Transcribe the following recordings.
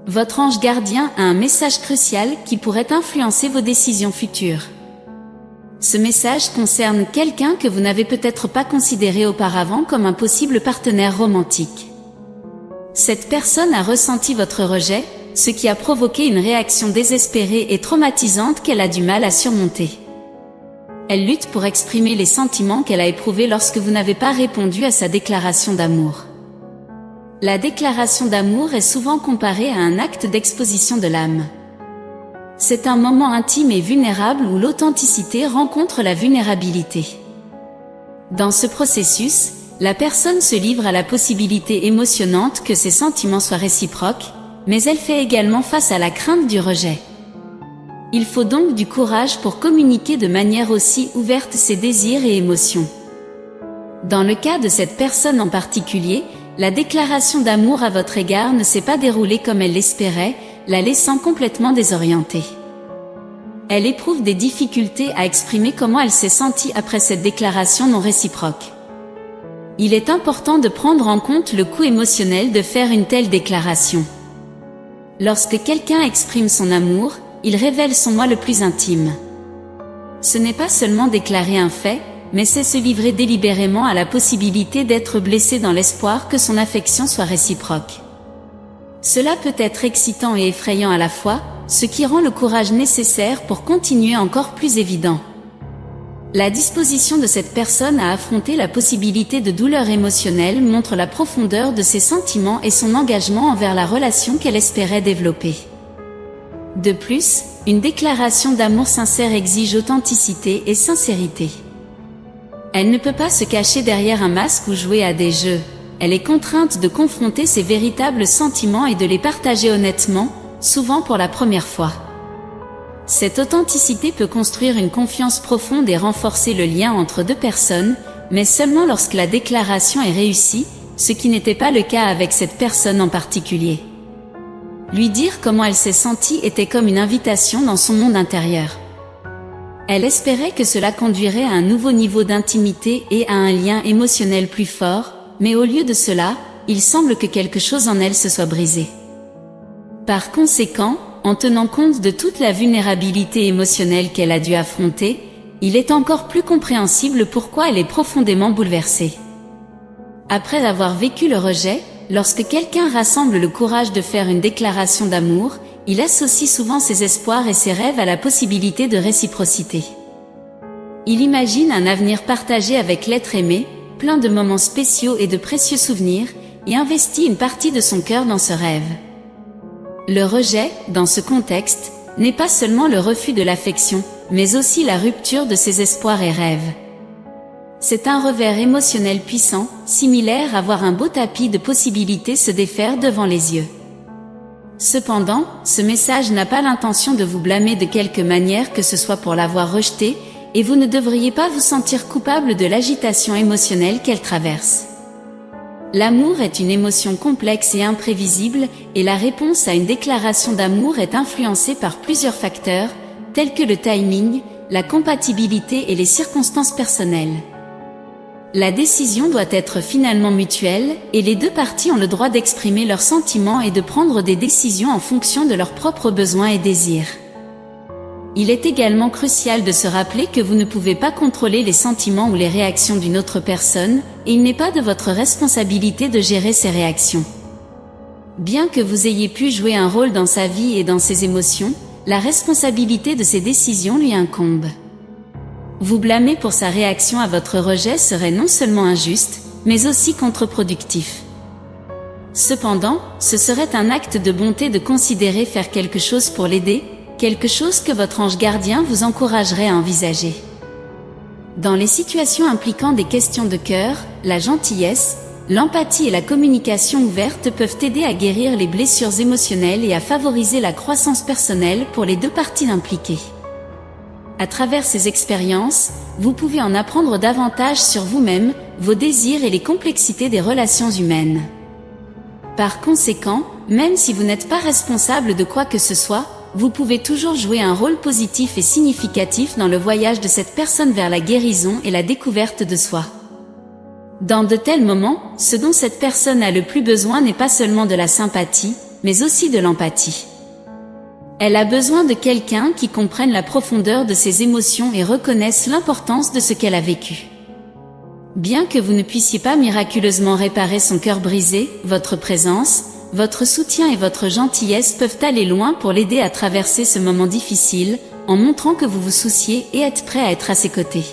Votre ange gardien a un message crucial qui pourrait influencer vos décisions futures. Ce message concerne quelqu'un que vous n'avez peut-être pas considéré auparavant comme un possible partenaire romantique. Cette personne a ressenti votre rejet, ce qui a provoqué une réaction désespérée et traumatisante qu'elle a du mal à surmonter. Elle lutte pour exprimer les sentiments qu'elle a éprouvés lorsque vous n'avez pas répondu à sa déclaration d'amour. La déclaration d'amour est souvent comparée à un acte d'exposition de l'âme. C'est un moment intime et vulnérable où l'authenticité rencontre la vulnérabilité. Dans ce processus, la personne se livre à la possibilité émotionnante que ses sentiments soient réciproques, mais elle fait également face à la crainte du rejet. Il faut donc du courage pour communiquer de manière aussi ouverte ses désirs et émotions. Dans le cas de cette personne en particulier, la déclaration d'amour à votre égard ne s'est pas déroulée comme elle l'espérait, la laissant complètement désorientée. Elle éprouve des difficultés à exprimer comment elle s'est sentie après cette déclaration non réciproque. Il est important de prendre en compte le coût émotionnel de faire une telle déclaration. Lorsque quelqu'un exprime son amour, il révèle son moi le plus intime. Ce n'est pas seulement déclarer un fait, mais c'est se livrer délibérément à la possibilité d'être blessé dans l'espoir que son affection soit réciproque. Cela peut être excitant et effrayant à la fois, ce qui rend le courage nécessaire pour continuer encore plus évident. La disposition de cette personne à affronter la possibilité de douleur émotionnelle montre la profondeur de ses sentiments et son engagement envers la relation qu'elle espérait développer. De plus, une déclaration d'amour sincère exige authenticité et sincérité. Elle ne peut pas se cacher derrière un masque ou jouer à des jeux. Elle est contrainte de confronter ses véritables sentiments et de les partager honnêtement, souvent pour la première fois. Cette authenticité peut construire une confiance profonde et renforcer le lien entre deux personnes, mais seulement lorsque la déclaration est réussie, ce qui n'était pas le cas avec cette personne en particulier. Lui dire comment elle s'est sentie était comme une invitation dans son monde intérieur. Elle espérait que cela conduirait à un nouveau niveau d'intimité et à un lien émotionnel plus fort, mais au lieu de cela, il semble que quelque chose en elle se soit brisé. Par conséquent, en tenant compte de toute la vulnérabilité émotionnelle qu'elle a dû affronter, il est encore plus compréhensible pourquoi elle est profondément bouleversée. Après avoir vécu le rejet, lorsque quelqu'un rassemble le courage de faire une déclaration d'amour, il associe souvent ses espoirs et ses rêves à la possibilité de réciprocité. Il imagine un avenir partagé avec l'être aimé, plein de moments spéciaux et de précieux souvenirs, et investit une partie de son cœur dans ce rêve. Le rejet, dans ce contexte, n'est pas seulement le refus de l'affection, mais aussi la rupture de ses espoirs et rêves. C'est un revers émotionnel puissant, similaire à voir un beau tapis de possibilités se défaire devant les yeux. Cependant, ce message n'a pas l'intention de vous blâmer de quelque manière que ce soit pour l'avoir rejeté, et vous ne devriez pas vous sentir coupable de l'agitation émotionnelle qu'elle traverse. L'amour est une émotion complexe et imprévisible, et la réponse à une déclaration d'amour est influencée par plusieurs facteurs, tels que le timing, la compatibilité et les circonstances personnelles. La décision doit être finalement mutuelle, et les deux parties ont le droit d'exprimer leurs sentiments et de prendre des décisions en fonction de leurs propres besoins et désirs. Il est également crucial de se rappeler que vous ne pouvez pas contrôler les sentiments ou les réactions d'une autre personne, et il n'est pas de votre responsabilité de gérer ces réactions. Bien que vous ayez pu jouer un rôle dans sa vie et dans ses émotions, la responsabilité de ses décisions lui incombe. Vous blâmer pour sa réaction à votre rejet serait non seulement injuste, mais aussi contre-productif. Cependant, ce serait un acte de bonté de considérer faire quelque chose pour l'aider, quelque chose que votre ange gardien vous encouragerait à envisager. Dans les situations impliquant des questions de cœur, la gentillesse, l'empathie et la communication ouverte peuvent aider à guérir les blessures émotionnelles et à favoriser la croissance personnelle pour les deux parties impliquées. À travers ces expériences, vous pouvez en apprendre davantage sur vous-même, vos désirs et les complexités des relations humaines. Par conséquent, même si vous n'êtes pas responsable de quoi que ce soit, vous pouvez toujours jouer un rôle positif et significatif dans le voyage de cette personne vers la guérison et la découverte de soi. Dans de tels moments, ce dont cette personne a le plus besoin n'est pas seulement de la sympathie, mais aussi de l'empathie. Elle a besoin de quelqu'un qui comprenne la profondeur de ses émotions et reconnaisse l'importance de ce qu'elle a vécu. Bien que vous ne puissiez pas miraculeusement réparer son cœur brisé, votre présence, votre soutien et votre gentillesse peuvent aller loin pour l'aider à traverser ce moment difficile, en montrant que vous vous souciez et êtes prêt à être à ses côtés.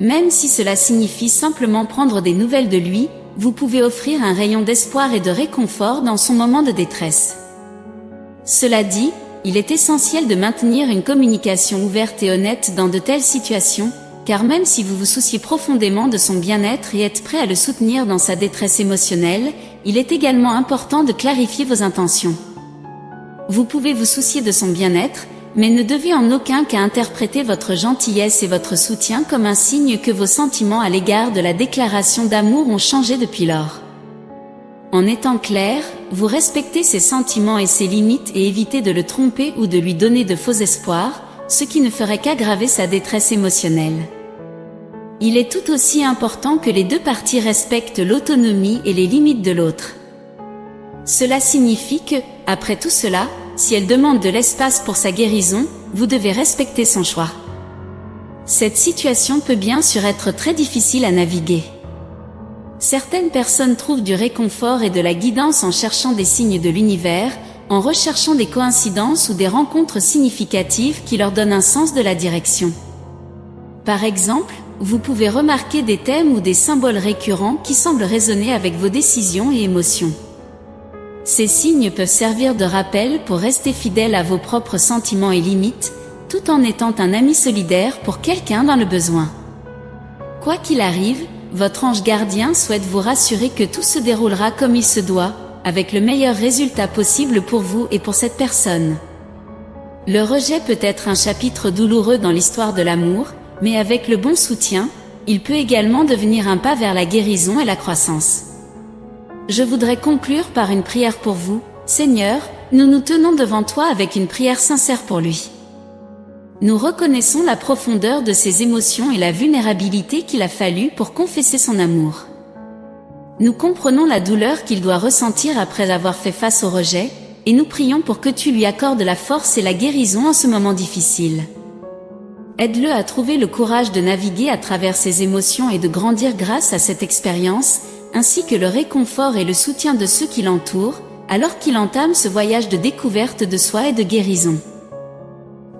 Même si cela signifie simplement prendre des nouvelles de lui, vous pouvez offrir un rayon d'espoir et de réconfort dans son moment de détresse. Cela dit, il est essentiel de maintenir une communication ouverte et honnête dans de telles situations, car même si vous vous souciez profondément de son bien-être et êtes prêt à le soutenir dans sa détresse émotionnelle, il est également important de clarifier vos intentions. Vous pouvez vous soucier de son bien-être, mais ne devez en aucun cas interpréter votre gentillesse et votre soutien comme un signe que vos sentiments à l'égard de la déclaration d'amour ont changé depuis lors. En étant clair, vous respectez ses sentiments et ses limites et évitez de le tromper ou de lui donner de faux espoirs, ce qui ne ferait qu'aggraver sa détresse émotionnelle. Il est tout aussi important que les deux parties respectent l'autonomie et les limites de l'autre. Cela signifie que, après tout cela, si elle demande de l'espace pour sa guérison, vous devez respecter son choix. Cette situation peut bien sûr être très difficile à naviguer. Certaines personnes trouvent du réconfort et de la guidance en cherchant des signes de l'univers, en recherchant des coïncidences ou des rencontres significatives qui leur donnent un sens de la direction. Par exemple, vous pouvez remarquer des thèmes ou des symboles récurrents qui semblent résonner avec vos décisions et émotions. Ces signes peuvent servir de rappel pour rester fidèle à vos propres sentiments et limites, tout en étant un ami solidaire pour quelqu'un dans le besoin. Quoi qu'il arrive, votre ange gardien souhaite vous rassurer que tout se déroulera comme il se doit, avec le meilleur résultat possible pour vous et pour cette personne. Le rejet peut être un chapitre douloureux dans l'histoire de l'amour, mais avec le bon soutien, il peut également devenir un pas vers la guérison et la croissance. Je voudrais conclure par une prière pour vous. Seigneur, nous nous tenons devant toi avec une prière sincère pour lui. Nous reconnaissons la profondeur de ses émotions et la vulnérabilité qu'il a fallu pour confesser son amour. Nous comprenons la douleur qu'il doit ressentir après avoir fait face au rejet, et nous prions pour que tu lui accordes la force et la guérison en ce moment difficile. Aide-le à trouver le courage de naviguer à travers ses émotions et de grandir grâce à cette expérience, ainsi que le réconfort et le soutien de ceux qui l'entourent, alors qu'il entame ce voyage de découverte de soi et de guérison.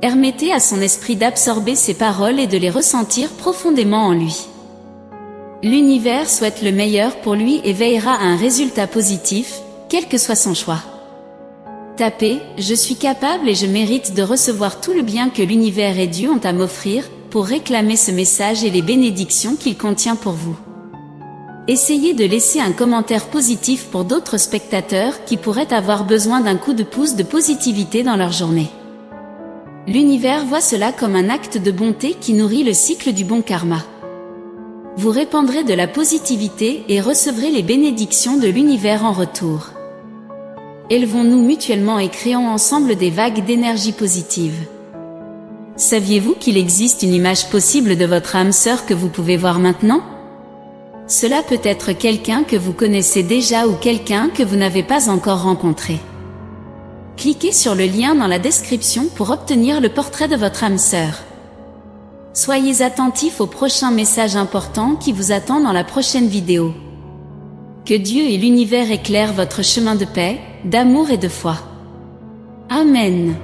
Permettez à son esprit d'absorber ces paroles et de les ressentir profondément en lui. L'univers souhaite le meilleur pour lui et veillera à un résultat positif, quel que soit son choix. Tapez « Je suis capable et je mérite de recevoir tout le bien que l'univers et Dieu ont à m'offrir » pour réclamer ce message et les bénédictions qu'il contient pour vous. Essayez de laisser un commentaire positif pour d'autres spectateurs qui pourraient avoir besoin d'un coup de pouce de positivité dans leur journée. L'univers voit cela comme un acte de bonté qui nourrit le cycle du bon karma. Vous répandrez de la positivité et recevrez les bénédictions de l'univers en retour. Élevons-nous mutuellement et créons ensemble des vagues d'énergie positive. Saviez-vous qu'il existe une image possible de votre âme sœur que vous pouvez voir maintenant ? Cela peut être quelqu'un que vous connaissez déjà ou quelqu'un que vous n'avez pas encore rencontré. Cliquez sur le lien dans la description pour obtenir le portrait de votre âme sœur. Soyez attentifs au prochain message important qui vous attend dans la prochaine vidéo. Que Dieu et l'univers éclairent votre chemin de paix, d'amour et de foi. Amen.